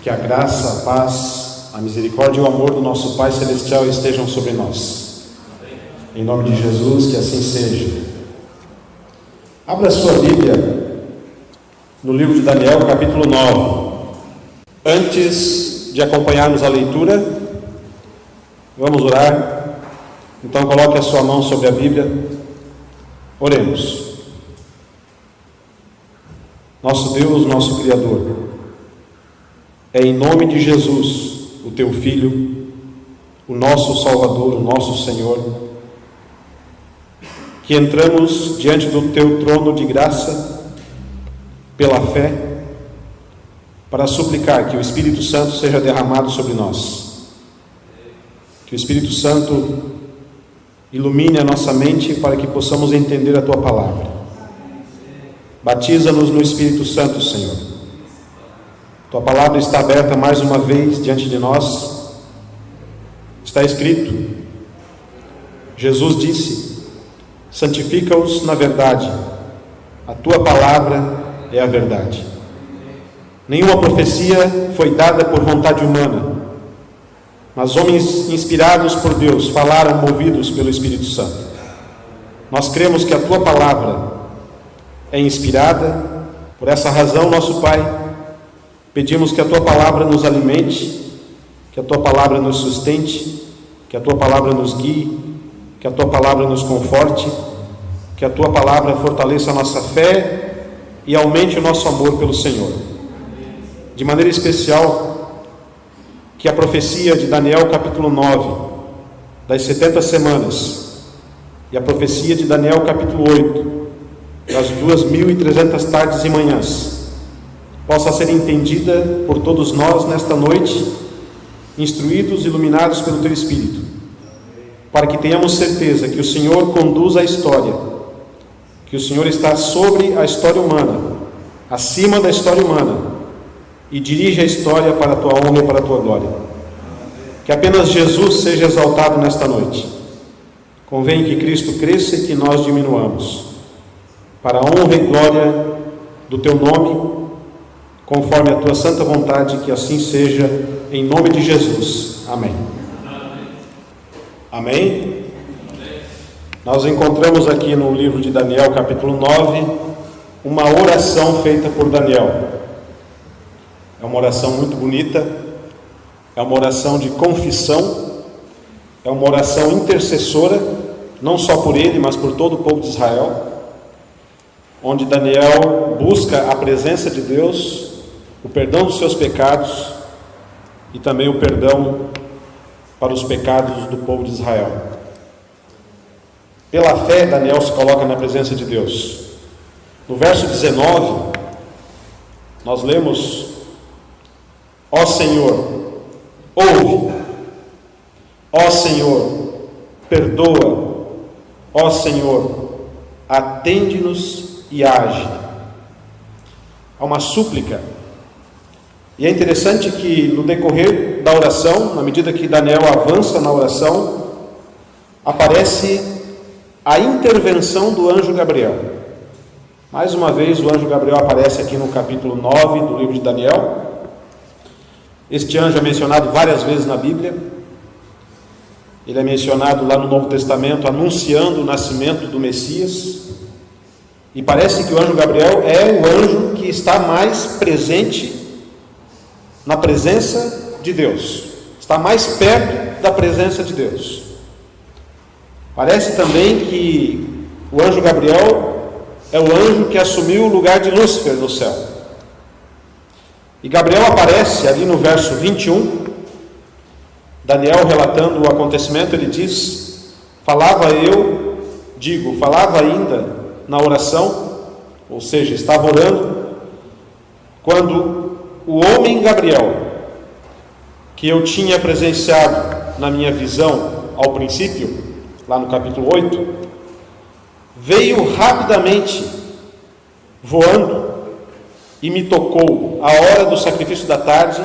Que a graça, a paz, a misericórdia e o amor do nosso Pai Celestial estejam sobre nós. Em nome de Jesus, que assim seja. Abra sua Bíblia no livro de Daniel, capítulo 9. Antes de acompanharmos a leitura, vamos orar. Então coloque a sua mão sobre a Bíblia. Oremos. Nosso Deus, nosso Criador, é em nome de Jesus, o Teu Filho, o nosso Salvador, o nosso Senhor, que entramos diante do Teu trono de graça, pela fé, para suplicar que o Espírito Santo seja derramado sobre nós. Que o Espírito Santo ilumine a nossa mente para que possamos entender a Tua palavra. Batiza-nos no Espírito Santo, Senhor. Tua palavra está aberta mais uma vez diante de nós. Está escrito: Jesus disse: santifica-os na verdade, a tua palavra é a verdade. Nenhuma profecia foi dada por vontade humana, mas homens inspirados por Deus falaram movidos pelo Espírito Santo. Nós cremos que a tua palavra é inspirada. Por essa razão, nosso Pai, pedimos que a Tua palavra nos alimente, que a Tua palavra nos sustente, que a Tua palavra nos guie, que a Tua palavra nos conforte, que a Tua palavra fortaleça a nossa fé e aumente o nosso amor pelo Senhor. De maneira especial, que a profecia de Daniel capítulo 9, das 70 semanas, e a profecia de Daniel capítulo 8, das 2.300 tardes e manhãs, possa ser entendida por todos nós nesta noite, instruídos e iluminados pelo Teu Espírito, para que tenhamos certeza que o Senhor conduz a história, que o Senhor está sobre a história humana, acima da história humana, e dirige a história para a Tua honra e para a Tua glória. Que apenas Jesus seja exaltado nesta noite. Convém que Cristo cresça e que nós diminuamos, para a honra e glória do Teu nome, conforme a Tua santa vontade, que assim seja, em nome de Jesus. Amém. Amém? Nós encontramos aqui no livro de Daniel, capítulo 9, uma oração feita por Daniel. É uma oração muito bonita, é uma oração de confissão, é uma oração intercessora, não só por ele, mas por todo o povo de Israel, onde Daniel busca a presença de Deus, o perdão dos seus pecados e também o perdão para os pecados do povo de Israel. Pela fé, Daniel se coloca na presença de Deus. No verso 19, nós lemos: ó Senhor, ouve, ó Senhor, perdoa, ó Senhor, atende-nos e age. Há uma súplica. E é interessante que no decorrer da oração, na medida que Daniel avança na oração, aparece a intervenção do anjo Gabriel. Mais uma vez o anjo Gabriel aparece aqui no capítulo 9 do livro de Daniel. Este anjo é mencionado várias vezes na Bíblia. Ele é mencionado lá no Novo Testamento, anunciando o nascimento do Messias. E parece que o anjo Gabriel é o anjo que está mais presente na presença de Deus, está mais perto da presença de Deus. Parece também que o anjo Gabriel é o anjo que assumiu o lugar de Lúcifer no céu. E Gabriel aparece ali no verso 21, Daniel relatando o acontecimento, ele diz: falava ainda na oração, ou seja, estava orando, quando o homem Gabriel, que eu tinha presenciado na minha visão ao princípio, lá no capítulo 8, veio rapidamente voando e me tocou à hora do sacrifício da tarde,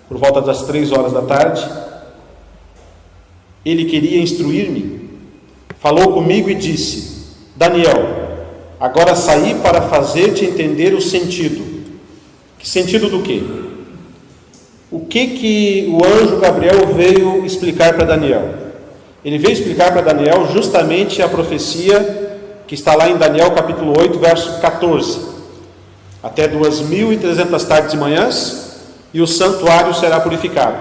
por volta das 3 horas da tarde. Ele queria instruir-me, falou comigo e disse: Daniel, agora saí para fazer-te entender o sentido. Que sentido do quê? o que o anjo Gabriel veio explicar para Daniel? Ele veio explicar para Daniel justamente a profecia que está lá em Daniel capítulo 8, verso 14. Até 2.300 tardes e manhãs, e o santuário será purificado.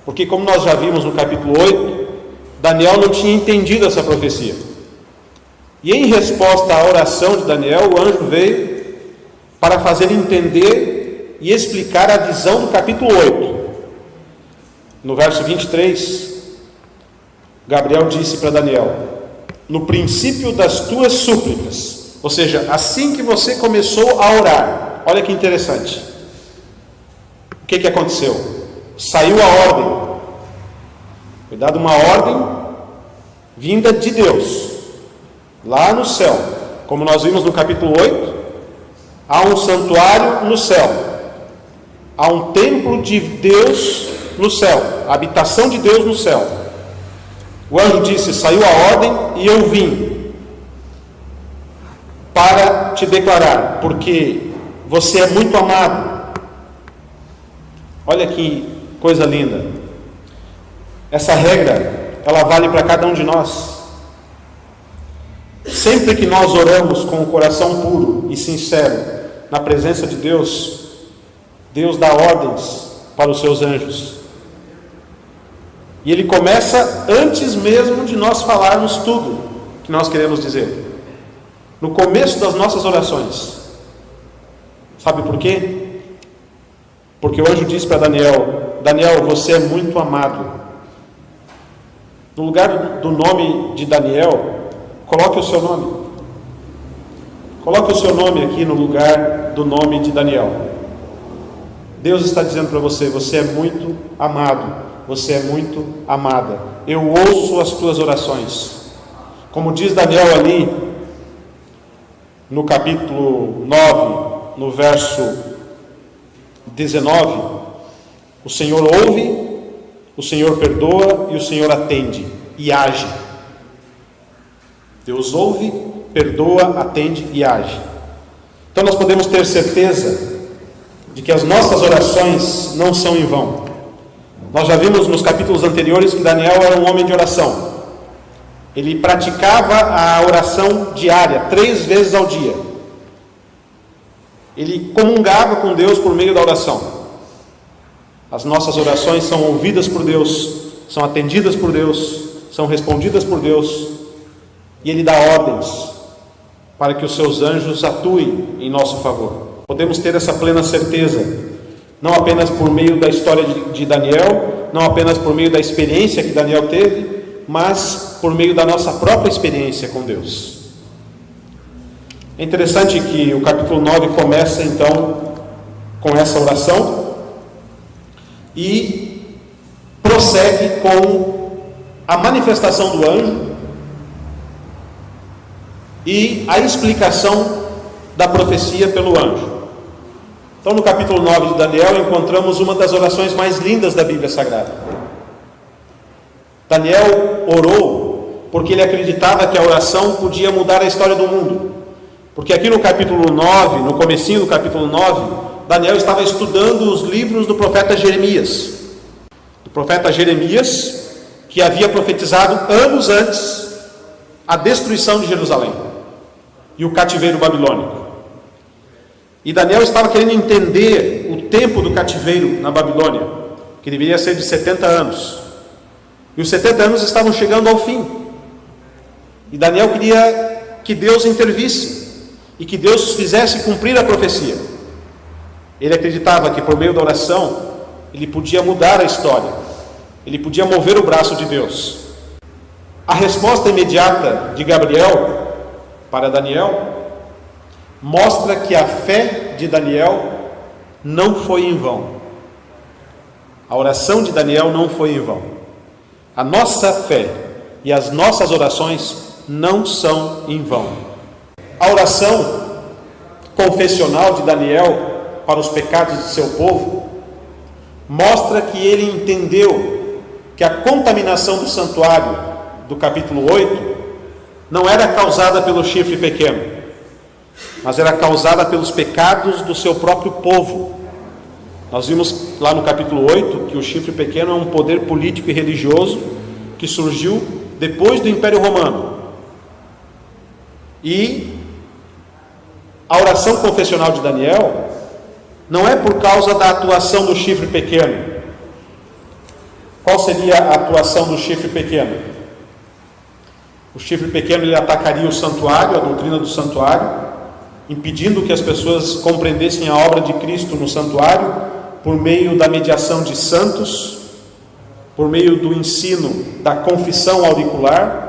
Porque, como nós já vimos no capítulo 8, Daniel não tinha entendido essa profecia. E em resposta à oração de Daniel, o anjo veio para fazer entender e explicar a visão do capítulo 8. No verso 23, Gabriel disse para Daniel: no princípio das tuas súplicas, ou seja, assim que você começou a orar, olha que interessante, o que aconteceu? Saiu a ordem, foi dada uma ordem vinda de Deus, lá no céu, como nós vimos no capítulo 8, há um santuário no céu, há um templo de Deus no céu, a habitação de Deus no céu. O anjo disse: saiu a ordem e eu vim para te declarar, porque você é muito amado. Olha que coisa linda. Essa regra, ela vale para cada um de nós. Sempre que nós oramos com o coração puro e sincero na presença de Deus, Deus dá ordens para os seus anjos. E Ele começa antes mesmo de nós falarmos tudo que nós queremos dizer. No começo das nossas orações. Sabe por quê? Porque o anjo disse para Daniel: Daniel, você é muito amado. No lugar do nome de Daniel, coloque o seu nome. Coloque o seu nome aqui no lugar do nome de Daniel. Deus está dizendo para você: você é muito amado. Você é muito amada. Eu ouço as tuas orações. Como diz Daniel ali, no capítulo 9, no verso 19, o Senhor ouve, o Senhor perdoa e o Senhor atende e age. Deus ouve, perdoa, atende e age. Então nós podemos ter certeza de que as nossas orações não são em vão. Nós já vimos nos capítulos anteriores que Daniel era um homem de oração. Ele praticava a oração diária, 3 vezes ao dia. Ele comungava com Deus por meio da oração. As nossas orações são ouvidas por Deus, são atendidas por Deus, são respondidas por Deus, e Ele dá ordens para que os seus anjos atuem em nosso favor. Podemos ter essa plena certeza, não apenas por meio da história de Daniel, não apenas por meio da experiência que Daniel teve, mas por meio da nossa própria experiência com Deus. É interessante que o capítulo 9 começa então com essa oração e prossegue com a manifestação do anjo e a explicação da profecia pelo anjo. Então, no capítulo 9 de Daniel, encontramos uma das orações mais lindas da Bíblia Sagrada. Daniel orou porque ele acreditava que a oração podia mudar a história do mundo. Porque aqui no capítulo 9, no comecinho do capítulo 9, Daniel estava estudando os livros do profeta Jeremias. Do profeta Jeremias, que havia profetizado anos antes a destruição de Jerusalém e o cativeiro babilônico. E Daniel estava querendo entender o tempo do cativeiro na Babilônia, que deveria ser de 70 anos. E os 70 anos estavam chegando ao fim. E Daniel queria que Deus intervisse e que Deus fizesse cumprir a profecia. Ele acreditava que por meio da oração ele podia mudar a história, ele podia mover o braço de Deus. A resposta imediata de Gabriel para Daniel mostra que a fé de Daniel não foi em vão. A oração de Daniel não foi em vão. A nossa fé e as nossas orações não são em vão. A oração confessional de Daniel para os pecados de seu povo mostra que ele entendeu que a contaminação do santuário do capítulo 8 não era causada pelo chifre pequeno, mas era causada pelos pecados do seu próprio povo. Nós vimos lá no capítulo 8 que o chifre pequeno é um poder político e religioso que surgiu depois do Império Romano. E a oração confessional de Daniel não é por causa da atuação do chifre pequeno. Qual seria a atuação do chifre pequeno? O chifre pequeno ele atacaria o santuário, a doutrina do santuário, impedindo que as pessoas compreendessem a obra de Cristo no santuário por meio da mediação de santos, por meio do ensino da confissão auricular.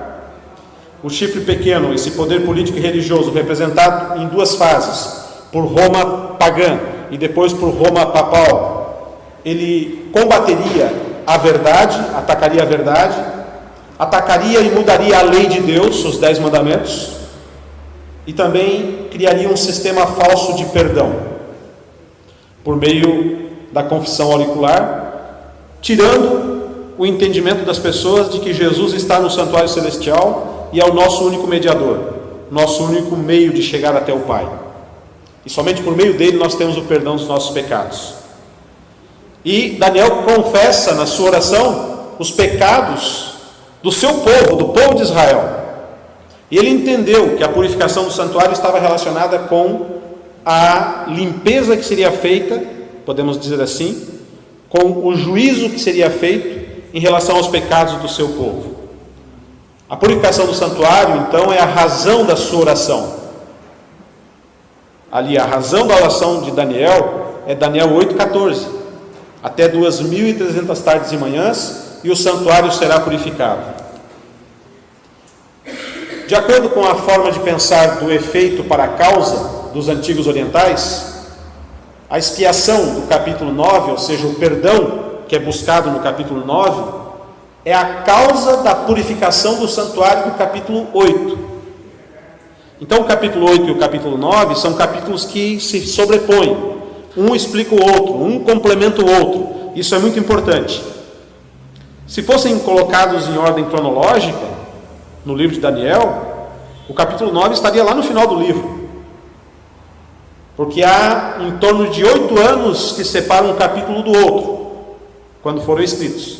O chifre pequeno, esse poder político e religioso, representado em duas fases, por Roma pagã e depois por Roma papal, ele combateria a verdade, atacaria e mudaria a lei de Deus, os 10 mandamentos, e também criaria um sistema falso de perdão, por meio da confissão auricular, tirando o entendimento das pessoas de que Jesus está no santuário celestial e é o nosso único mediador, nosso único meio de chegar até o Pai. E somente por meio dele nós temos o perdão dos nossos pecados. E Daniel confessa na sua oração os pecados do seu povo, do povo de Israel. E ele entendeu que a purificação do santuário estava relacionada com a limpeza que seria feita, podemos dizer assim, com o juízo que seria feito em relação aos pecados do seu povo. A purificação do santuário, então, é a razão da sua oração. Ali, a razão da oração de Daniel é Daniel 8,14. Até 2.300 tardes e manhãs, e o santuário será purificado. De acordo com a forma de pensar do efeito para a causa dos antigos orientais, a expiação do capítulo 9, ou seja, o perdão que é buscado no capítulo 9, é a causa da purificação do santuário do capítulo 8. Então o capítulo 8 e o capítulo 9 são capítulos que se sobrepõem. Um explica o outro, um complementa o outro. Isso é muito importante. Se fossem colocados em ordem cronológica, no livro de Daniel, o capítulo 9 estaria lá no final do livro. Porque há em torno de 8 anos que separam um capítulo do outro, quando foram escritos.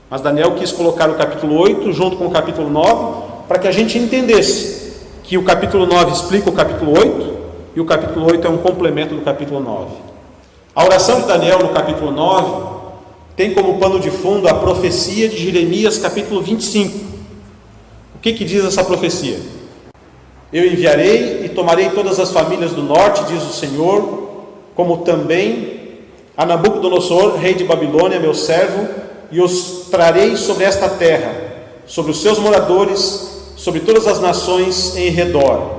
Mas Daniel quis colocar o capítulo 8 junto com o capítulo 9, para que a gente entendesse que o capítulo 9 explica o capítulo 8, e o capítulo 8 é um complemento do capítulo 9. A oração de Daniel no capítulo 9 tem como pano de fundo a profecia de Jeremias capítulo 25. O que diz essa profecia? Eu enviarei e tomarei todas as famílias do norte, diz o Senhor, como também a Nabucodonosor, rei de Babilônia, meu servo, e os trarei sobre esta terra, sobre os seus moradores, sobre todas as nações em redor.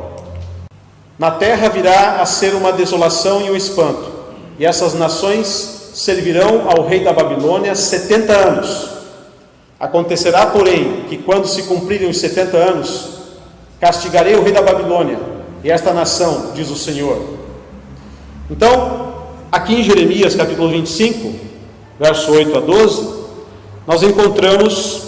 Na terra virá a ser uma desolação e um espanto, e essas nações servirão ao rei da Babilônia 70 anos. Acontecerá, porém, que quando se cumprirem os 70 anos, castigarei o rei da Babilônia e esta nação, diz o Senhor. Então, aqui em Jeremias capítulo 25, verso 8 a 12, nós encontramos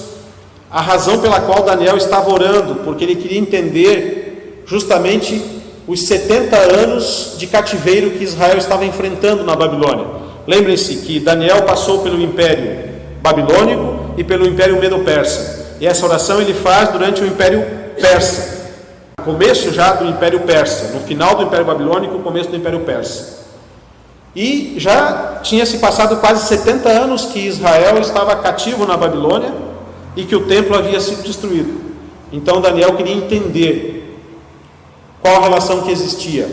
a razão pela qual Daniel estava orando, porque ele queria entender justamente os 70 anos de cativeiro que Israel estava enfrentando na Babilônia. Lembrem-se que Daniel passou pelo Império Babilônico e pelo Império Medo-Persa, e essa oração ele faz durante o Império Persa, começo já do Império Persa, no final do Império Babilônico, começo do Império Persa. E já tinha se passado quase 70 anos que Israel estava cativo na Babilônia e que o templo havia sido destruído. Então Daniel queria entender qual a relação que existia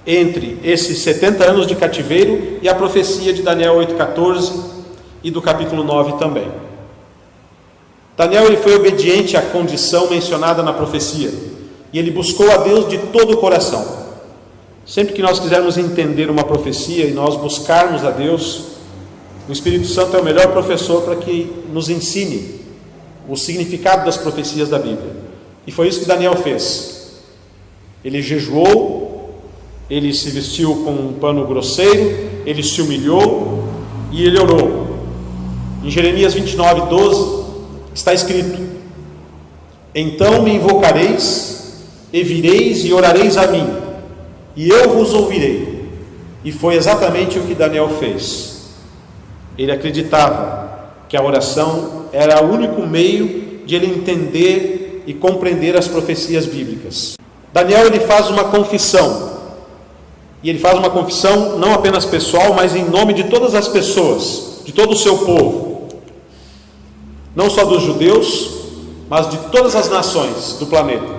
entre esses 70 anos de cativeiro e a profecia de Daniel 8,14 e do capítulo 9 também. Daniel ele foi obediente à condição mencionada na profecia e ele buscou a Deus de todo o coração. Sempre que nós quisermos entender uma profecia e nós buscarmos a Deus, o Espírito Santo é o melhor professor para que nos ensine o significado das profecias da Bíblia. E foi isso que Daniel fez. Ele jejuou, ele se vestiu com um pano grosseiro, ele se humilhou e ele orou. Em Jeremias 29:12 está escrito: então me invocareis, e vireis e orareis a mim, e eu vos ouvirei. E foi exatamente o que Daniel fez. Ele acreditava que a oração era o único meio de ele entender e compreender as profecias bíblicas. Daniel, ele faz uma confissão. E ele faz uma confissão não apenas pessoal, mas em nome de todas as pessoas, de todo o seu povo. Não só dos judeus, mas de todas as nações do planeta.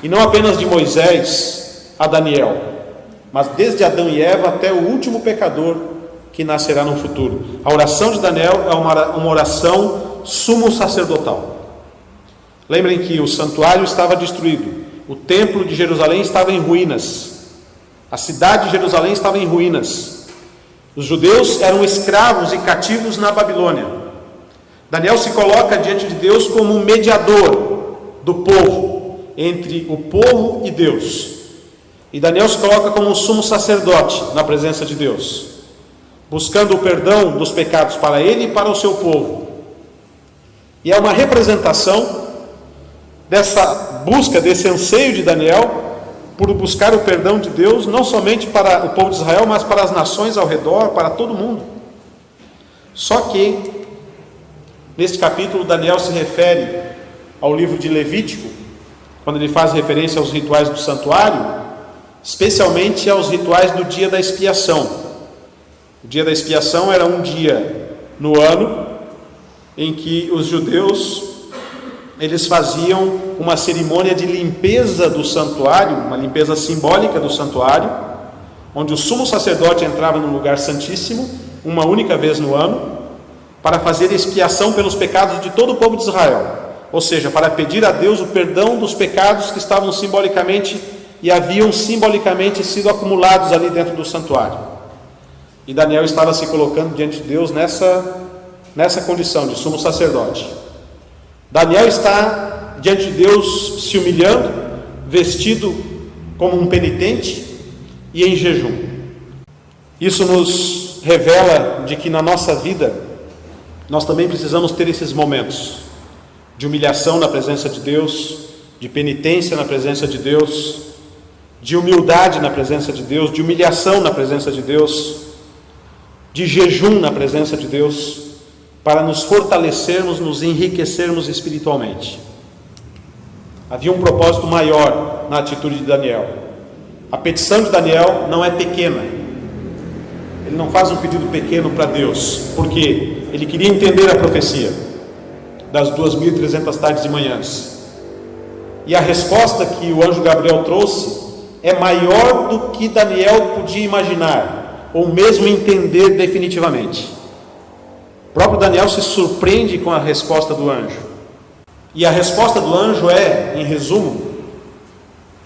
E não apenas de Moisés a Daniel, mas desde Adão e Eva até o último pecador que nascerá no futuro. A oração de Daniel é uma oração sumo sacerdotal. Lembrem que o santuário estava destruído, o templo de Jerusalém estava em ruínas, a cidade de Jerusalém estava em ruínas, os judeus eram escravos e cativos na Babilônia. Daniel se coloca diante de Deus como um mediador do povo, entre o povo e Deus. E Daniel se coloca como um sumo sacerdote na presença de Deus, buscando o perdão dos pecados para ele e para o seu povo. E é uma representação dessa busca, desse anseio de Daniel por buscar o perdão de Deus, não somente para o povo de Israel, mas para as nações ao redor, para todo mundo. Só que, neste capítulo, Daniel se refere ao livro de Levítico, quando ele faz referência aos rituais do santuário, especialmente aos rituais do dia da expiação. O dia da expiação era um dia no ano em que os judeus eles faziam uma cerimônia de limpeza do santuário, uma limpeza simbólica do santuário, onde o sumo sacerdote entrava no lugar santíssimo uma única vez no ano para fazer expiação pelos pecados de todo o povo de Israel, ou seja, para pedir a Deus o perdão dos pecados que estavam simbolicamente e haviam simbolicamente sido acumulados ali dentro do santuário. E Daniel estava se colocando diante de Deus nessa condição de sumo sacerdote. Daniel está diante de Deus se humilhando, vestido como um penitente e em jejum. Isso nos revela de que na nossa vida nós também precisamos ter esses momentos de humilhação na presença de Deus, de penitência na presença de Deus, de humildade na presença de Deus, de humilhação na presença de Deus, de jejum na presença de Deus, para nos fortalecermos, nos enriquecermos espiritualmente. Havia um propósito maior na atitude de Daniel. A petição de Daniel não é pequena. Ele não faz um pedido pequeno para Deus, porque ele queria entender a profecia das 2.300 tardes e manhãs. E a resposta que o anjo Gabriel trouxe é maior do que Daniel podia imaginar, ou mesmo entender definitivamente. O próprio Daniel se surpreende com a resposta do anjo. E a resposta do anjo é, em resumo,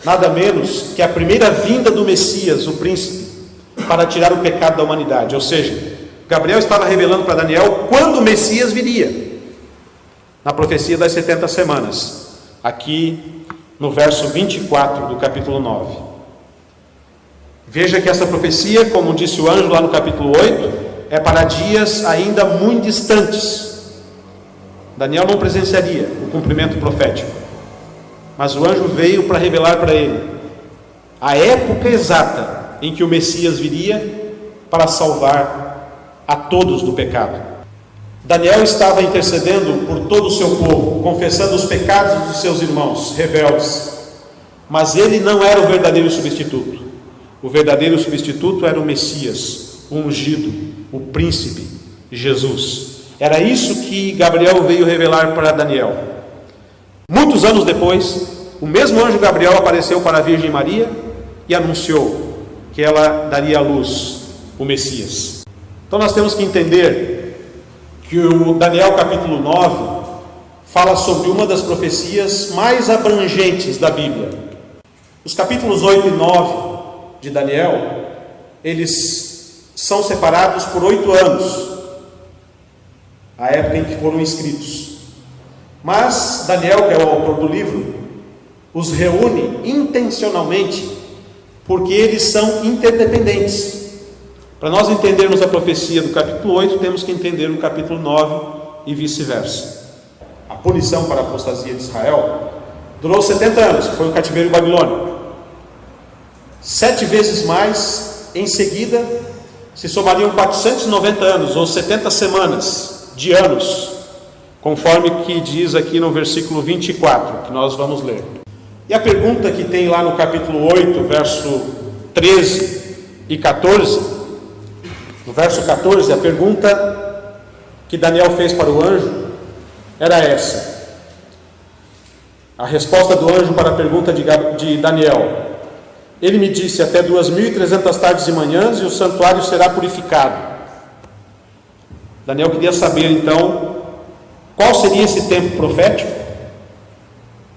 nada menos que a primeira vinda do Messias, o príncipe, para tirar o pecado da humanidade. Ou seja, Gabriel estava revelando para Daniel quando o Messias viria, na profecia das 70 semanas, aqui no verso 24 do capítulo 9. Veja que essa profecia, como disse o anjo lá no capítulo 8, é para dias ainda muito distantes. Daniel não presenciaria o cumprimento profético, mas o anjo veio para revelar para ele a época exata em que o Messias viria para salvar a todos do pecado. Daniel estava intercedendo por todo o seu povo, confessando os pecados dos seus irmãos rebeldes, mas ele não era o verdadeiro substituto. O verdadeiro substituto era o Messias, o ungido, o príncipe Jesus. Era isso que Gabriel veio revelar para Daniel. Muitos anos depois, o mesmo anjo Gabriel apareceu para a Virgem Maria e anunciou que ela daria à luz o Messias. Então nós temos que entender que o Daniel capítulo 9 fala sobre uma das profecias mais abrangentes da Bíblia. Os capítulos 8 e 9 de Daniel, eles são separados por 8 anos, a época em que foram escritos. Mas Daniel, que é o autor do livro, os reúne intencionalmente, porque eles são interdependentes. Para nós entendermos a profecia do capítulo 8, temos que entender o capítulo 9 e vice-versa. A punição para a apostasia de Israel durou 70 anos, que foi o cativeiro babilônico. 7 vezes mais em seguida se somariam 490 anos, ou 70 semanas de anos, conforme que diz aqui no versículo 24, que nós vamos ler. E a pergunta que tem lá no capítulo 8, verso 13 e 14, no verso 14, a pergunta que Daniel fez para o anjo era essa. A resposta do anjo para a pergunta de Daniel: ele me disse, até 2.300 tardes e manhãs, e o santuário será purificado. Daniel queria saber então qual seria esse tempo profético,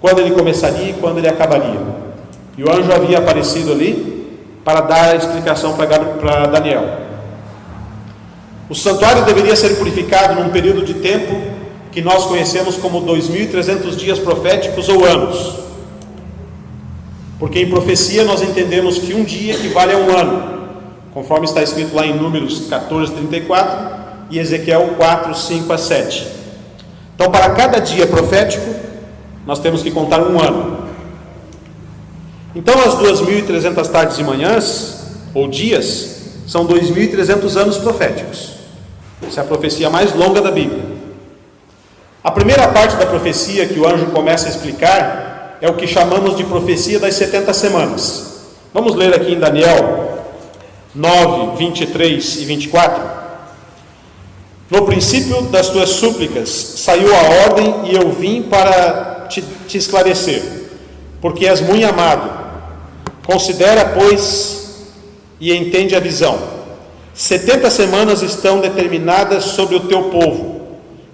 quando ele começaria e quando ele acabaria. E o anjo havia aparecido ali para dar a explicação para Daniel. O santuário deveria ser purificado num período de tempo que nós conhecemos como 2.300 dias proféticos ou anos. Porque em profecia nós entendemos que um dia equivale a um ano, conforme está escrito lá em Números 14, 34 e Ezequiel 4, 5 a 7. Então, para cada dia profético, nós temos que contar um ano. Então, as 2.300 tardes e manhãs, ou dias, são 2.300 anos proféticos. Essa é a profecia mais longa da Bíblia. A primeira parte da profecia que o anjo começa a explicar é o que chamamos de profecia das 70 semanas. Vamos ler aqui em Daniel 9, 23 e 24. No princípio das tuas súplicas saiu a ordem, e eu vim para te esclarecer, porque és muito amado. Considera, pois, e entende a visão. 70 semanas estão determinadas sobre o teu povo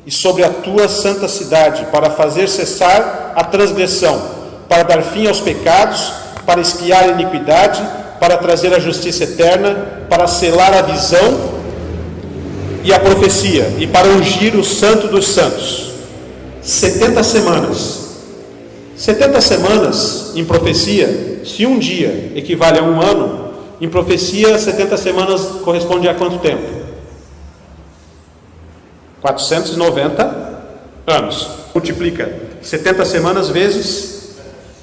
e sobre a tua santa cidade, para fazer cessar a transgressão, para dar fim aos pecados, para expiar a iniquidade, para trazer a justiça eterna, para selar a visão e a profecia, e para ungir o santo dos santos. 70 semanas. 70 semanas em profecia, se um dia equivale a um ano, em profecia 70 semanas corresponde a quanto tempo? 490 anos. Multiplica 70 semanas vezes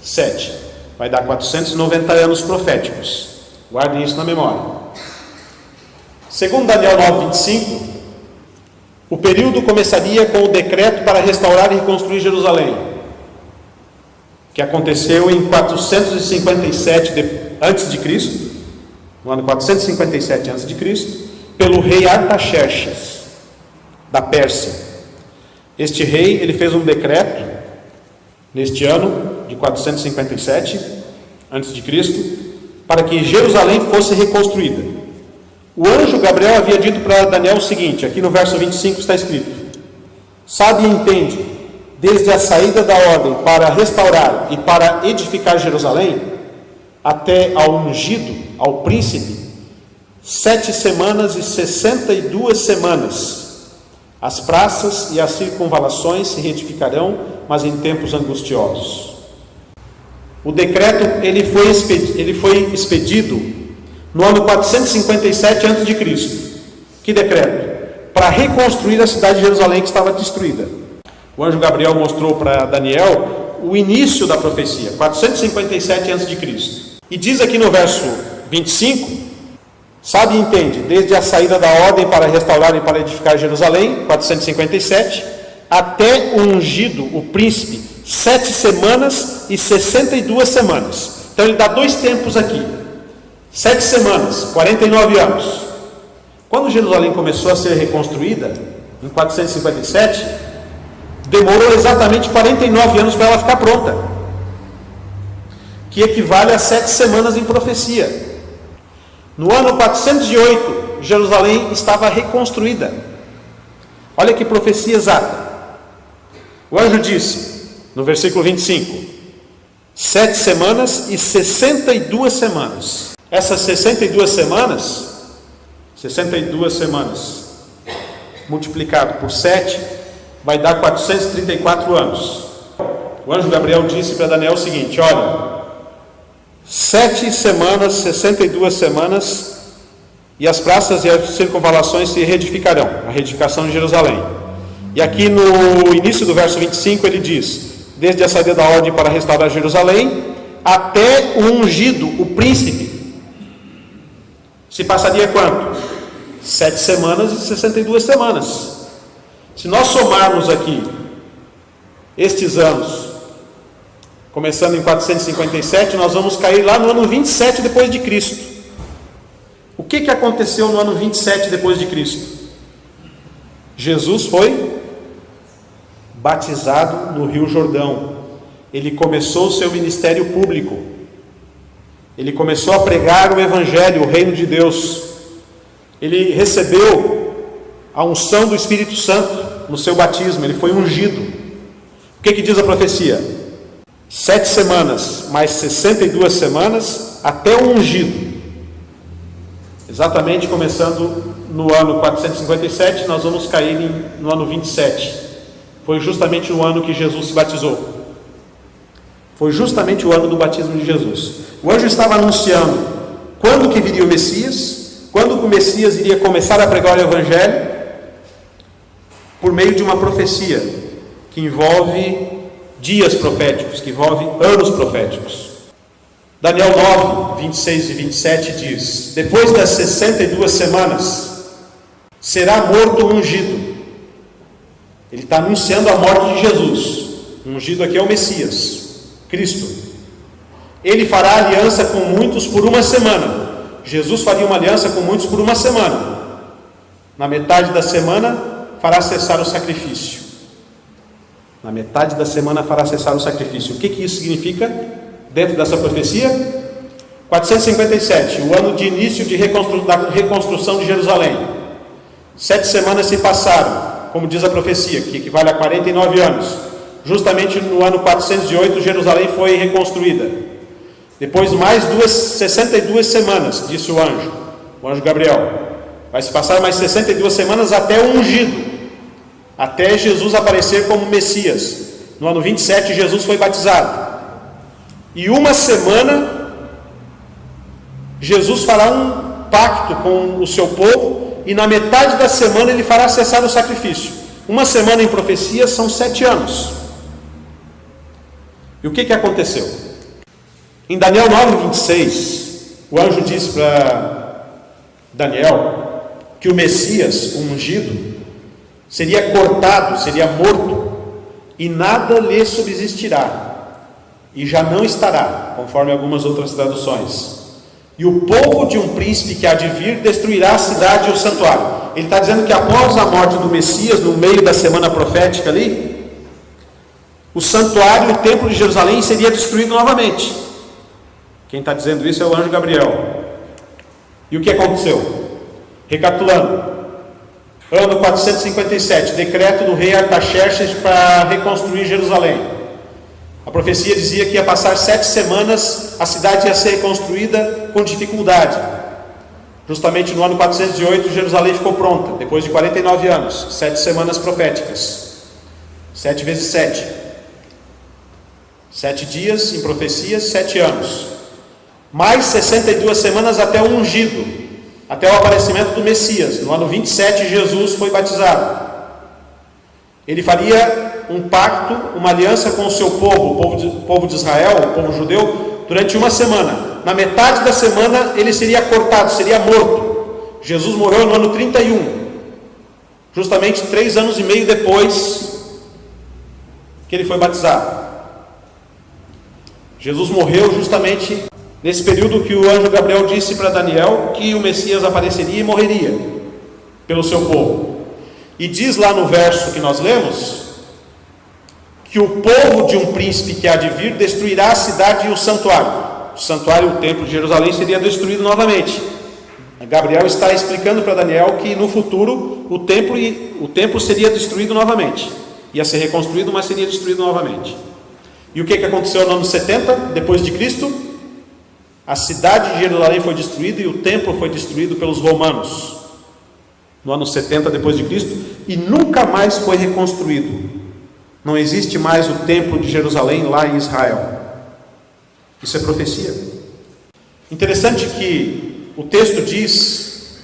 7. Vai dar 490 anos proféticos. Guardem isso na memória. Segundo Daniel 9, 25, o período começaria com o decreto para restaurar e reconstruir Jerusalém, que aconteceu em 457 a.C., no ano 457 a.C., pelo rei Artaxerxes, da Pérsia. Este rei, ele fez um decreto neste ano de 457 a.C., para que Jerusalém fosse reconstruída. O anjo Gabriel havia dito para Daniel o seguinte, aqui no verso 25 está escrito: sabe e entende, desde a saída da ordem para restaurar e para edificar Jerusalém, até ao ungido, ao príncipe, 7 semanas e 62 semanas. As praças e as circunvalações se reedificarão, mas em tempos angustiosos. O decreto ele foi expedido no ano 457 a.C. Que decreto? Para reconstruir a cidade de Jerusalém, que estava destruída. O anjo Gabriel mostrou para Daniel o início da profecia, 457 a.C. E diz aqui no verso 25, sabe e entende, desde a saída da ordem para restaurar e para edificar Jerusalém, 457, até o ungido, o príncipe, 7 semanas e 62 semanas. Então ele dá 2 tempos aqui. 7 semanas, 49 anos. Quando Jerusalém começou a ser reconstruída, em 457, demorou exatamente 49 anos para ela ficar pronta, que equivale a 7 semanas em profecia. No ano 408, Jerusalém estava reconstruída. Olha que profecia exata. O anjo disse, no versículo 25, 7 semanas e 62 semanas. Essas 62 semanas, multiplicado por 7, vai dar 434 anos. O anjo Gabriel disse para Daniel o seguinte, olha, 7 semanas, 62 semanas, e as praças e as circunvalações se reedificarão, a reedificação de Jerusalém. E aqui no início do verso 25 ele diz, desde a saída da ordem para restaurar Jerusalém, até o ungido, o príncipe, 7 semanas e 62 semanas. 7 semanas, 49 anos. Quando Jerusalém começou a ser reconstruída, em 457 a.C., demorou exatamente 49 anos para ela ficar pronta, que equivale a 7 semanas em profecia. No ano 408, Jerusalém estava reconstruída. se passaria quanto? 7 semanas e 62 semanas. Se nós somarmos aqui estes anos, começando em 457, nós vamos cair lá no ano 27 depois de Cristo. O que aconteceu no ano 27 depois de Cristo? Jesus foi batizado no Rio Jordão. Ele começou o seu ministério público. Ele começou a pregar o Evangelho, o reino de Deus. Ele recebeu a unção do Espírito Santo no seu batismo. Ele foi ungido. O que diz a profecia? 7 semanas mais 62 semanas até o ungido. Exatamente começando no ano 457, nós vamos cair no ano 27. Foi justamente o ano que Jesus se batizou. Foi justamente o ano do batismo de Jesus. O anjo estava anunciando quando que viria o Messias, quando o Messias iria começar a pregar o Evangelho, por meio de uma profecia que envolve dias proféticos, que envolve anos proféticos. Daniel 9, 26 e 27 diz: depois das 62 semanas, será morto o ungido. Ele está anunciando a morte de Jesus. O ungido aqui é o Messias, Cristo. Ele fará aliança com muitos por uma semana. Jesus faria uma aliança com muitos por uma semana. Na metade da semana, fará cessar o sacrifício. Na metade da semana fará cessar o sacrifício. O que isso significa dentro dessa profecia? 457, o ano de início da reconstrução de Jerusalém. 7 semanas se passaram, como diz a profecia, que equivale a 49 anos. Justamente no ano 408, Jerusalém foi reconstruída. Depois mais 62 semanas, disse o anjo Gabriel. Vai se passar mais 62 semanas até o ungido, até Jesus aparecer como Messias. No ano 27, Jesus foi batizado. E uma semana, Jesus fará um pacto com o seu povo, e na metade da semana ele fará cessar o sacrifício. Uma semana em profecia são 7 anos. E o que aconteceu? Em Daniel 9:26, o anjo disse para Daniel que o Messias, o ungido, seria cortado, seria morto, e nada lhe subsistirá, e já não estará, conforme algumas outras traduções. E o povo de um príncipe que há de vir destruirá a cidade e o santuário. Ele está dizendo que após a morte do Messias, no meio da semana profética ali, o santuário e o templo de Jerusalém seria destruído novamente. Quem está dizendo isso é o anjo Gabriel. E o que aconteceu? Recapitulando, ano 457, decreto do rei Artaxerxes para reconstruir Jerusalém. A profecia dizia que ia passar 7 semanas, a cidade ia ser reconstruída com dificuldade. Justamente no ano 408, Jerusalém ficou pronta, depois de 49 anos, 7 semanas proféticas. 7 vezes 7. 7 dias em profecias, 7 anos. Mais 62 semanas até o ungido, até o aparecimento do Messias. No ano 27, Jesus foi batizado. Ele faria um pacto, uma aliança com o seu povo, o povo de Israel, o povo judeu, durante uma semana. Na metade da semana ele seria cortado, seria morto. Jesus morreu no ano 31, justamente 3 anos e meio depois que ele foi batizado. Jesus morreu justamente nesse período que o anjo Gabriel disse para Daniel que o Messias apareceria e morreria pelo seu povo. E diz lá no verso que nós lemos que o povo de um príncipe que há de vir destruirá a cidade e o santuário. O santuário e o templo de Jerusalém seria destruído novamente. Gabriel está explicando para Daniel que no futuro o templo seria destruído novamente. Ia ser reconstruído, mas seria destruído novamente. E o que aconteceu no ano 70, depois de Cristo? A cidade de Jerusalém foi destruída e o templo foi destruído pelos romanos. No ano 70 depois de Cristo, e nunca mais foi reconstruído. Não existe mais o templo de Jerusalém lá em Israel. Isso é profecia. Interessante que o texto diz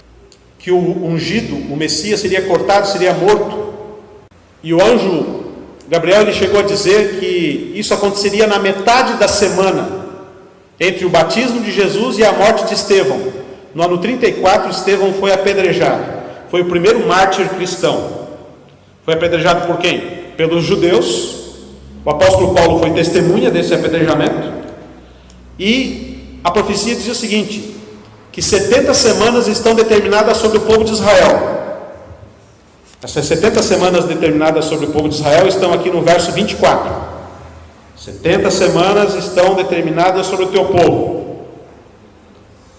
que o ungido, o Messias, seria cortado, seria morto. E o anjo Gabriel ele chegou a dizer que isso aconteceria na metade da semana entre o batismo de Jesus e a morte de Estevão. no ano 34, Estevão foi apedrejado. Foi o primeiro mártir cristão. Foi apedrejado por quem? Pelos judeus. O apóstolo Paulo foi testemunha desse apedrejamento. E a profecia diz o seguinte: que 70 semanas estão determinadas sobre o povo de Israel. Essas 70 semanas determinadas sobre o povo de Israel estão aqui no verso 24. 70 semanas estão determinadas sobre o teu povo.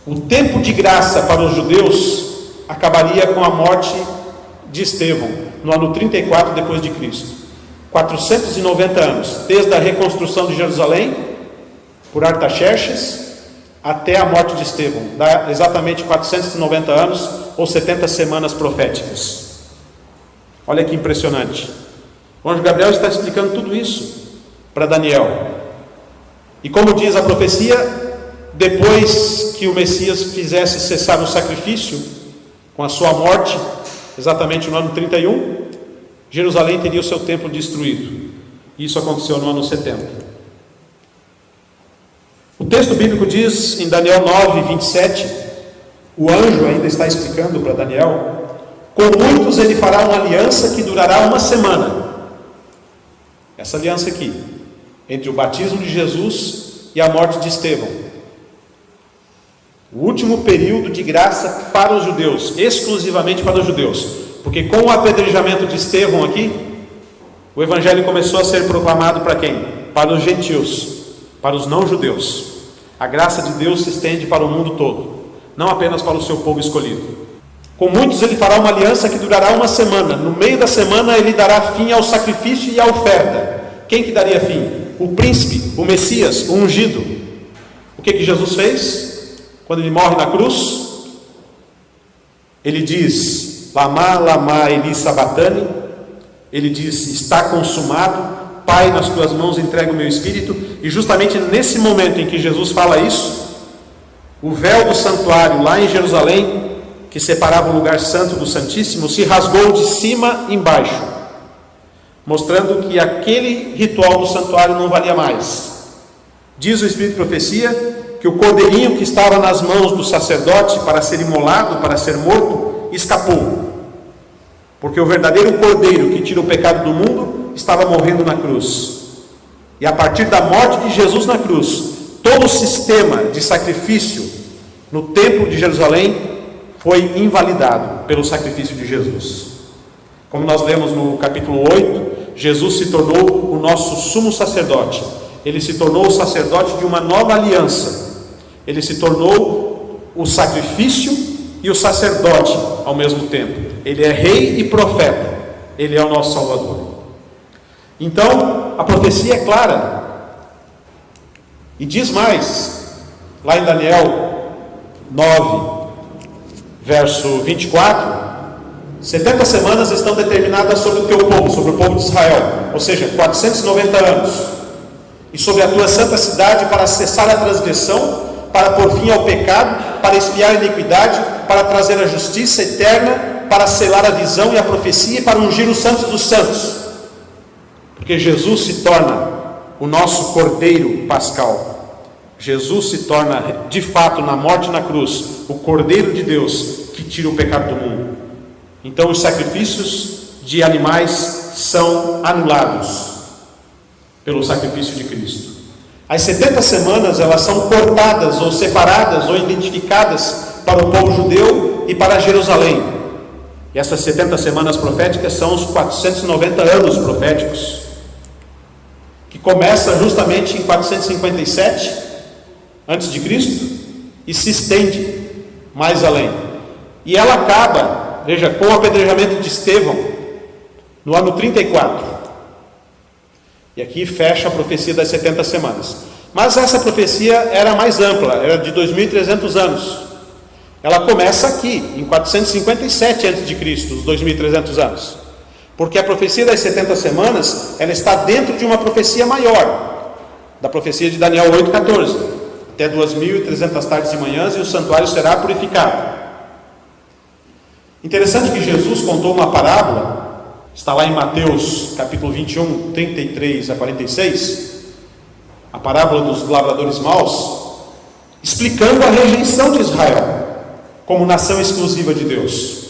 O tempo de graça para os judeus acabaria com a morte de Estevão, no ano 34 depois de Cristo. 490 anos, desde a reconstrução de Jerusalém por Artaxerxes até a morte de Estevão. Dá exatamente 490 anos ou 70 semanas proféticas. Olha que impressionante. O anjo Gabriel está explicando tudo isso para Daniel. E como diz a profecia, depois que o Messias fizesse cessar o sacrifício, com a sua morte, exatamente no ano 31, Jerusalém teria o seu templo destruído. Isso aconteceu no ano 70. O texto bíblico diz em Daniel 9, 27, o anjo ainda está explicando para Daniel: com muitos ele fará uma aliança que durará uma semana. Essa aliança aqui, entre o batismo de Jesus e a morte de Estevão. O último período de graça para os judeus, exclusivamente para os judeus. Porque com o apedrejamento de Estevão aqui, o evangelho começou a ser proclamado para quem? Para os gentios, para os não-judeus. A graça de Deus se estende para o mundo todo, não apenas para o seu povo escolhido. Com muitos ele fará uma aliança que durará uma semana. No meio da semana ele dará fim ao sacrifício e à oferta. Quem que daria fim? O príncipe, o Messias, o ungido. O que Jesus fez? Quando ele morre na cruz, ele diz: Lama, lama, eli sabatani. Ele diz: está consumado. Pai, nas tuas mãos entrego o meu espírito. E justamente nesse momento em que Jesus fala isso, o véu do santuário lá em Jerusalém, que separava o lugar santo do Santíssimo, se rasgou de cima embaixo, mostrando que aquele ritual do santuário não valia mais. Diz o Espírito de Profecia que o cordeirinho que estava nas mãos do sacerdote para ser imolado, para ser morto, escapou, porque o verdadeiro cordeiro que tira o pecado do mundo estava morrendo na cruz. E a partir da morte de Jesus na cruz, todo o sistema de sacrifício no templo de Jerusalém foi invalidado pelo sacrifício de Jesus. Como nós lemos no capítulo 8, Jesus se tornou o nosso sumo sacerdote. Ele se tornou o sacerdote de uma nova aliança. Ele se tornou o sacrifício e o sacerdote ao mesmo tempo. Ele é rei e profeta. Ele é o nosso Salvador. Então, a profecia é clara. E diz mais, lá em Daniel 9, verso 24, 70 semanas estão determinadas sobre o teu povo, sobre o povo de Israel, ou seja, 490 anos, e sobre a tua santa cidade, para cessar a transgressão, para pôr fim ao pecado, para expiar a iniquidade, para trazer a justiça eterna, para selar a visão e a profecia, e para ungir os santos dos santos, porque Jesus se torna o nosso Cordeiro Pascal. Jesus se torna, de fato, na morte e na cruz, o Cordeiro de Deus que tira o pecado do mundo. Então os sacrifícios de animais são anulados pelo sacrifício de Cristo. As 70 semanas, elas são cortadas ou separadas ou identificadas para o povo judeu e para Jerusalém. E essas 70 semanas proféticas são os 490 anos proféticos, que começa justamente em 457 antes de Cristo e se estende mais além. E ela acaba, veja, com o apedrejamento de Estevão no ano 34. E aqui fecha a profecia das 70 semanas. Mas essa profecia era mais ampla, era de 2.300 anos. Ela começa aqui, em 457 a.C., os 2.300 anos. Porque a profecia das 70 semanas, ela está dentro de uma profecia maior, da profecia de Daniel 8,14. Até 2.300 tardes e manhãs, e o santuário será purificado. Interessante que Jesus contou uma parábola, está lá em Mateus capítulo 21, 33 a 46, a parábola dos lavradores maus, explicando a rejeição de Israel. como nação exclusiva de Deus.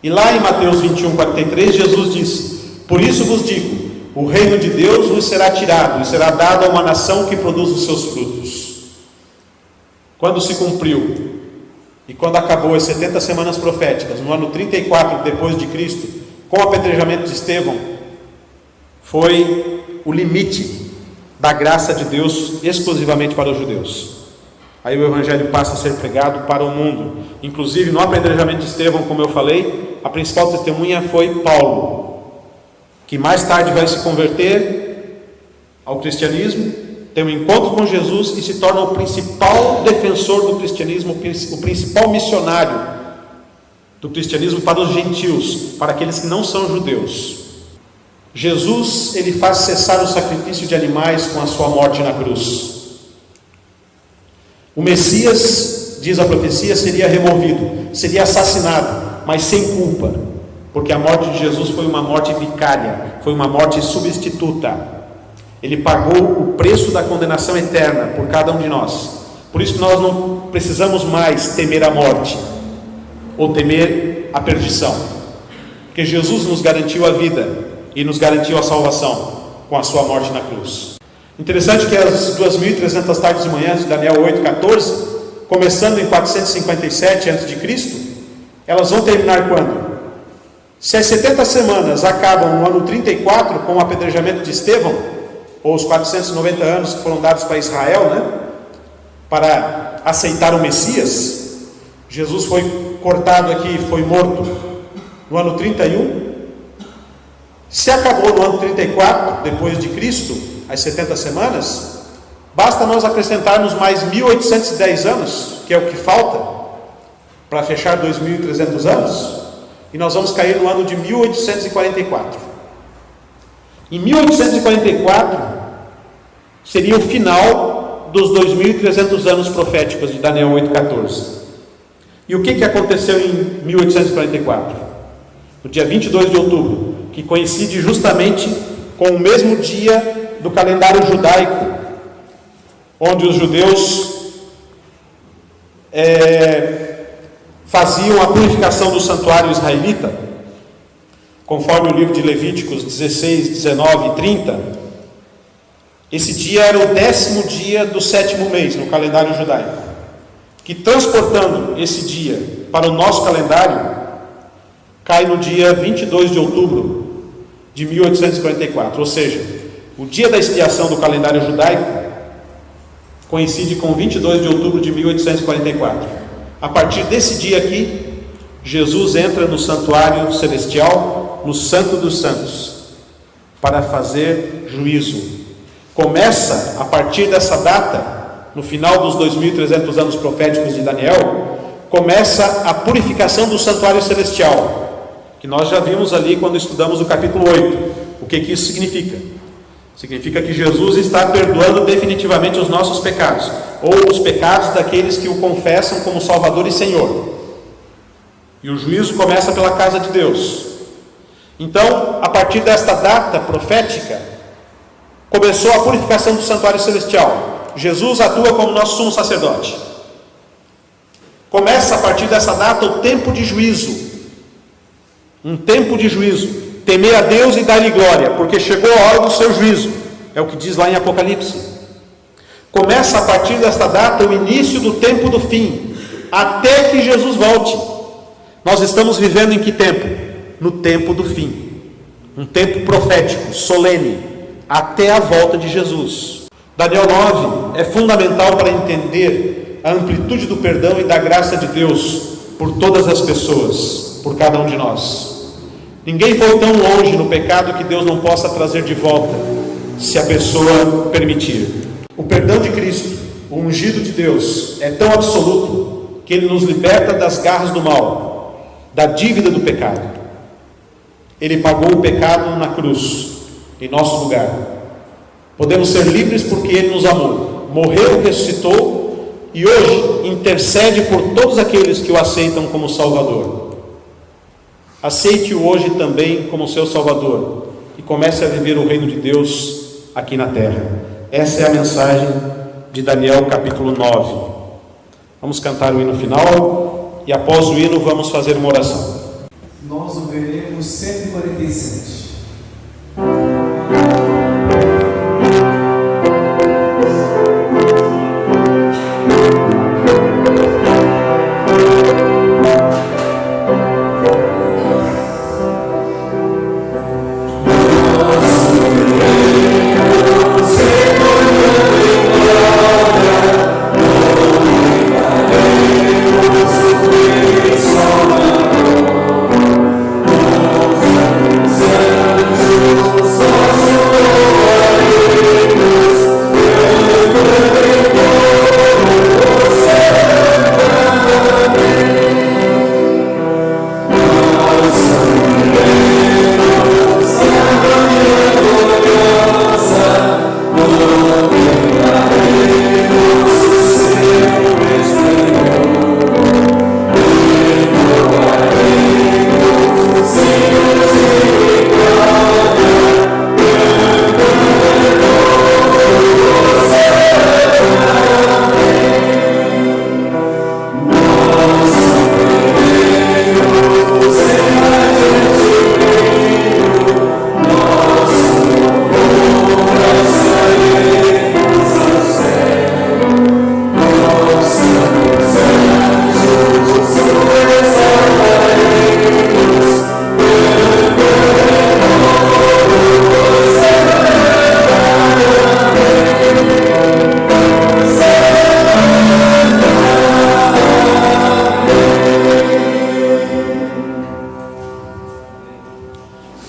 E lá em Mateus 21:43, Jesus disse: por isso vos digo, o reino de Deus vos será tirado e será dado a uma nação que produz os seus frutos. Quando se cumpriu e quando acabou as 70 semanas proféticas, no ano 34 depois de Cristo, com o apedrejamento de Estevão, foi o limite da graça de Deus exclusivamente para os judeus. Aí o evangelho passa a ser pregado para o mundo. Inclusive no apedrejamento de Estevão, como eu falei, a principal testemunha foi Paulo, que mais tarde vai se converter ao cristianismo, tem um encontro com Jesus e se torna o principal defensor do cristianismo, o principal missionário do cristianismo para os gentios, para aqueles que não são judeus. Jesus, ele faz cessar o sacrifício de animais com a sua morte na cruz. O Messias, diz a profecia, seria removido, seria assassinado, mas sem culpa, porque a morte de Jesus foi uma morte vicária, foi uma morte substituta. Ele pagou o preço da condenação eterna por cada um de nós. Por isso que nós não precisamos mais temer a morte ou temer a perdição, porque Jesus nos garantiu a vida e nos garantiu a salvação com a sua morte na cruz. Interessante que as 2.300 tardes de manhã de Daniel 8:14, começando em 457 a.C., elas vão terminar quando? Se as 70 semanas acabam no ano 34 com o apedrejamento de Estevão, ou os 490 anos que foram dados para Israel, para aceitar o Messias, Jesus foi cortado aqui, foi morto no ano 31. Se acabou no ano 34 depois de Cristo, as 70 semanas, basta nós acrescentarmos mais 1810 anos, que é o que falta para fechar 2.300 anos, e nós vamos cair no ano de 1844. Em 1844 seria o final dos 2.300 anos proféticos de Daniel 8:14. E o que aconteceu em 1844? No dia 22 de outubro, que coincide justamente com o mesmo dia do calendário judaico, onde os judeus faziam a purificação do santuário israelita, conforme o livro de Levíticos 16, 19 e 30. Esse dia era o 10º dia do 7º mês no calendário judaico, que transportando esse dia para o nosso calendário, cai no dia 22 de outubro de 1844, ou seja, o dia da expiação do calendário judaico coincide com 22 de outubro de 1844. A partir desse dia aqui, Jesus entra no santuário celestial, no Santo dos Santos, para fazer juízo. Começa, a partir dessa data, no final dos 2.300 anos proféticos de Daniel, começa a purificação do santuário celestial, que nós já vimos ali quando estudamos o capítulo 8. O que isso significa? Significa que Jesus está perdoando definitivamente os nossos pecados, ou os pecados daqueles que o confessam como Salvador e Senhor. E o juízo começa pela casa de Deus. Então, a partir desta data profética, começou a purificação do santuário celestial. Jesus atua como nosso sumo sacerdote. Começa a partir dessa data o tempo de juízo. Um tempo de juízo. Temer a Deus e dar-lhe glória, porque chegou a hora do seu juízo. É o que diz lá em Apocalipse. Começa a partir desta data o início do tempo do fim, até que Jesus volte. Nós estamos vivendo em que tempo? No tempo do fim. Um tempo profético, solene, até a volta de Jesus. Daniel 9 é fundamental para entender a amplitude do perdão e da graça de Deus por todas as pessoas, por cada um de nós. Ninguém foi tão longe no pecado que Deus não possa trazer de volta, se a pessoa permitir. O perdão de Cristo, o ungido de Deus, é tão absoluto que Ele nos liberta das garras do mal, da dívida do pecado. Ele pagou o pecado na cruz, em nosso lugar. Podemos ser livres porque Ele nos amou, morreu, ressuscitou e hoje intercede por todos aqueles que o aceitam como Salvador. Aceite-o hoje também como seu Salvador e comece a viver o reino de Deus aqui na terra. Essa é a mensagem de Daniel capítulo 9. Vamos cantar o hino final e e após o hino vamos fazer uma oração. Nós ouviremos 147.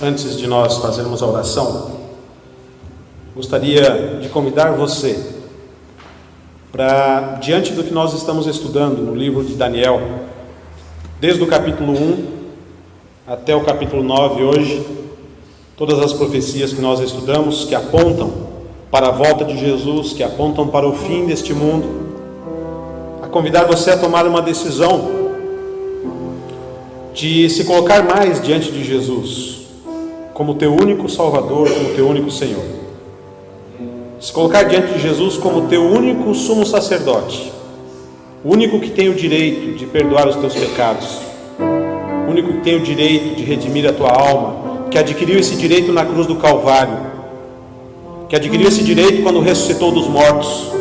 Antes de nós fazermos a oração, gostaria de convidar você para, diante do que nós estamos estudando no livro de Daniel, desde o capítulo 1 até o capítulo 9 hoje, todas as profecias que nós estudamos, que apontam para a volta de Jesus, que apontam para o fim deste mundo, a convidar você a tomar uma decisão de se colocar mais diante de Jesus, como teu único Salvador, como teu único Senhor. Se colocar diante de Jesus como teu único sumo sacerdote, o único que tem o direito de perdoar os teus pecados, o único que tem o direito de redimir a tua alma, que adquiriu esse direito na cruz do Calvário, que adquiriu esse direito quando ressuscitou dos mortos,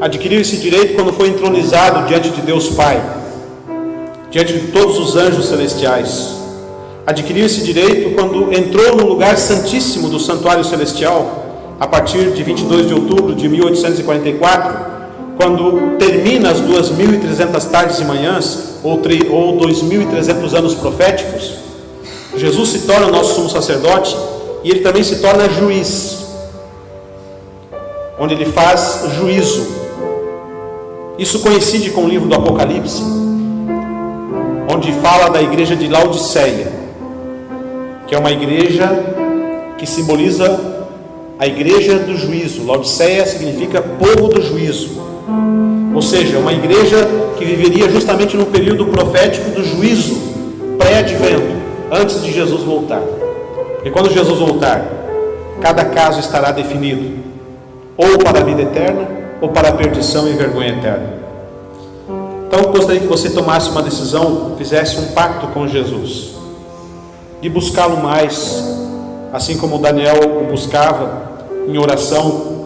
adquiriu esse direito quando foi entronizado diante de Deus Pai, diante de todos os anjos celestiais, adquiriu esse direito quando entrou no lugar santíssimo do santuário celestial, a partir de 22 de outubro de 1844, quando termina as 2.300 tardes e manhãs, ou 2.300 anos proféticos. Jesus se torna nosso sumo sacerdote, e ele também se torna juiz, onde ele faz juízo. Isso coincide com o livro do Apocalipse, onde fala da igreja de Laodiceia, que é uma igreja que simboliza a igreja do juízo. Laodiceia significa povo do juízo, ou seja, uma igreja que viveria justamente no período profético do juízo pré-advento, antes de Jesus voltar. Porque quando Jesus voltar, cada caso estará definido, ou para a vida eterna, ou para a perdição e vergonha eterna. Então eu gostaria que você tomasse uma decisão, fizesse um pacto com Jesus, de buscá-lo mais, assim como Daniel o buscava em oração,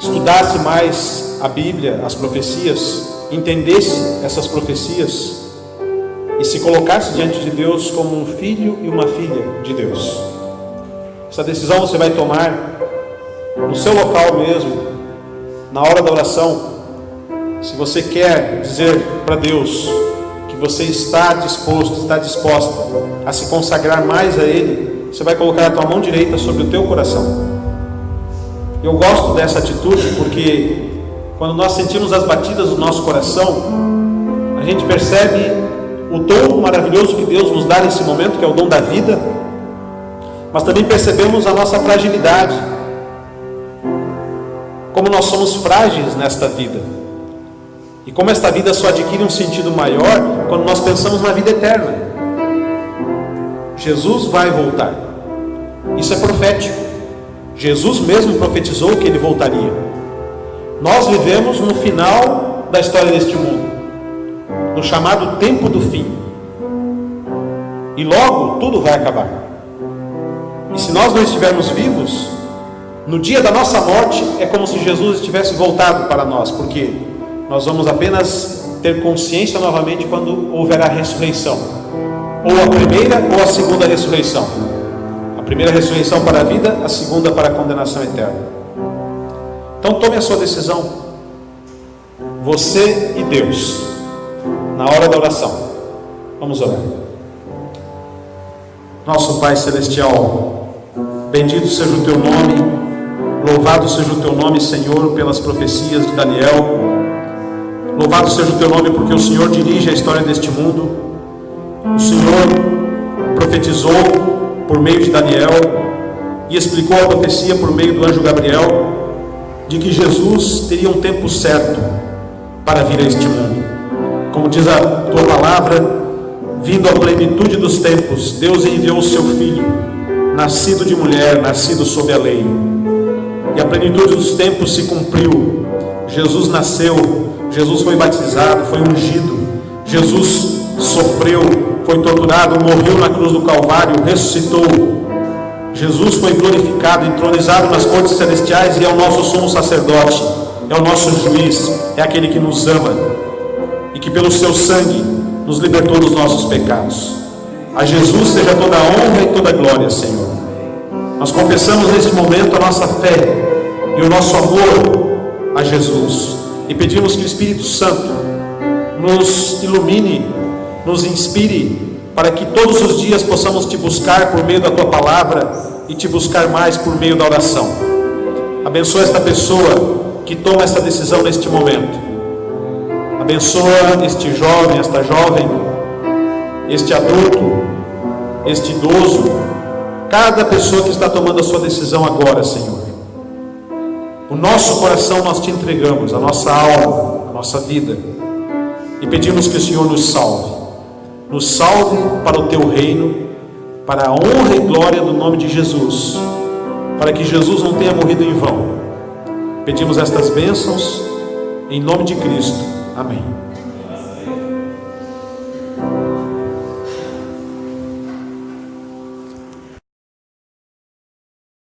estudasse mais a Bíblia, as profecias, entendesse essas profecias e se colocasse diante de Deus como um filho e uma filha de Deus. Essa decisão você vai tomar no seu local mesmo, na hora da oração. Se você quer dizer para Deus que você está disposto, está disposta a se consagrar mais a Ele, você vai colocar a tua mão direita sobre o teu coração. Eu gosto dessa atitude porque quando nós sentimos as batidas do nosso coração, a gente percebe o dom maravilhoso que Deus nos dá nesse momento, que é o dom da vida, mas também percebemos a nossa fragilidade, como nós somos frágeis nesta vida, e como esta vida só adquire um sentido maior quando nós pensamos na vida eterna. Jesus vai voltar, isso é profético. Jesus mesmo profetizou que Ele voltaria. Nós vivemos no final da história deste mundo. no chamado tempo do fim. E logo tudo vai acabar. E se nós não estivermos vivos, no dia da nossa morte é como se Jesus estivesse voltado para nós, porque nós vamos apenas ter consciência novamente quando houver a ressurreição, ou a primeira ou a segunda ressurreição. A primeira ressurreição para a vida, a segunda para a condenação eterna. Então tome a sua decisão, você e Deus, na hora da oração. Vamos orar. Nosso Pai Celestial, bendito seja o Teu nome, louvado seja o Teu nome, Senhor, pelas profecias de Daniel. Louvado seja o Teu nome porque o Senhor dirige a história deste mundo. O Senhor profetizou por meio de Daniel e explicou a profecia por meio do anjo Gabriel de que Jesus teria um tempo certo para vir a este mundo. Como diz a Tua palavra, vindo à plenitude dos tempos, Deus enviou o Seu Filho, nascido de mulher, nascido sob a lei. E a plenitude dos tempos se cumpriu. Jesus nasceu, Jesus foi batizado, foi ungido, Jesus sofreu, foi torturado, morreu na cruz do Calvário, ressuscitou. Jesus foi glorificado, entronizado nas cortes celestiais e é o nosso sumo sacerdote, é o nosso juiz, é aquele que nos ama e que pelo seu sangue nos libertou dos nossos pecados. A Jesus seja toda a honra e toda a glória, Senhor. Nós confessamos neste momento a nossa fé e o nosso amor a Jesus e pedimos que o Espírito Santo nos ilumine, nos inspire, para que todos os dias possamos Te buscar por meio da Tua palavra e Te buscar mais por meio da oração. Abençoa esta pessoa que toma essa decisão neste momento. Abençoa este jovem, esta jovem, este adulto, este idoso, cada pessoa que está tomando a sua decisão agora, Senhor. O nosso coração nós Te entregamos, a nossa alma, a nossa vida, e pedimos que o Senhor nos salve para o Teu reino, para a honra e glória do nome de Jesus, para que Jesus não tenha morrido em vão. Pedimos estas bênçãos em nome de Cristo. Amém.